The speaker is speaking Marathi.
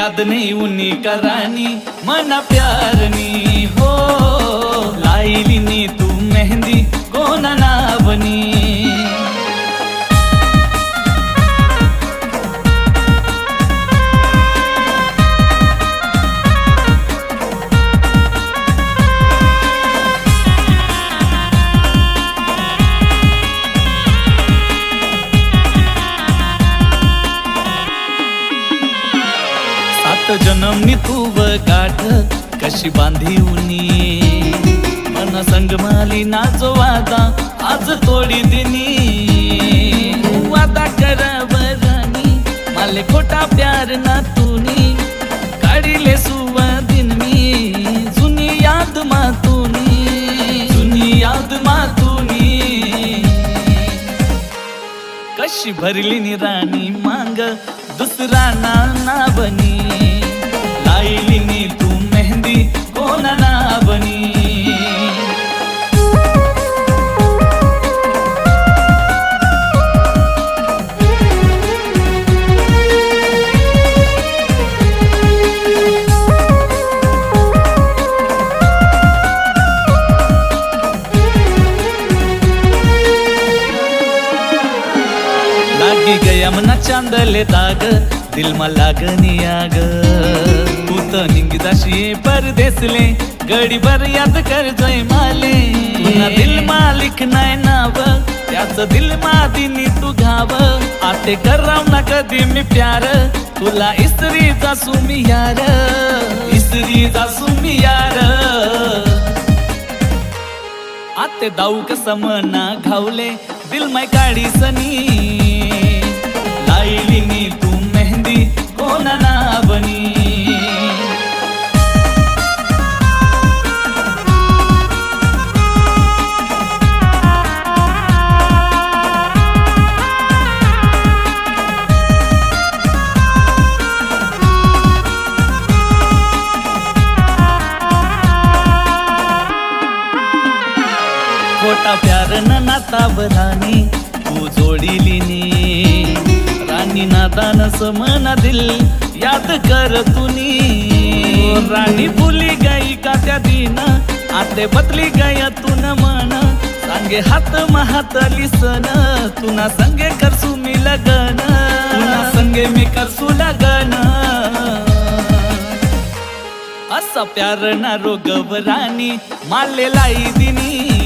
याद नहीं उन्हीं करानी मना प्यारनी हो लाईली नी तू मेहंदी कोना ना बनी जन्मनी तू व गाठ कशी बांधी उनी मन संग माली नाचो वादा आज तोडी दिनी वादा कर बरानी माले खोटा प्यार ना तूनी काढिले सुवादिन मी जुनी याद मा तूनी कशी भरली नी राणी मांग दुसरा ना बनी लाईली नी तू मेहंदी कोना ना बनी लागी गया मना चांदले दाग दिल मा लागनी आग तू तो निंगदाशी परदेसले गडी भर याद कर जय माले तुना दिल मा लिखनाय नाव त्याच दिल मा दिनी तू घाव आते कराव ना कधी मी प्यार तुला इस्त्री जासू मी यार आते दाऊ कसं मना घावले दिल मै काढी सनी लाईली नी तू मेहंदी कोना ना बनी खोटा प्यार न नाता बरानी तू जोडीली नी राणी नादान समना दिल याद कर तुनी राणी भुली गई का त्या दिन आते बदली गया तून मन सांगे हात महात लिसन तुना संगे करसू मी लगन तुना संगे मी करसू लगन असा प्यार ना रोगव राणी माले लाई दिनी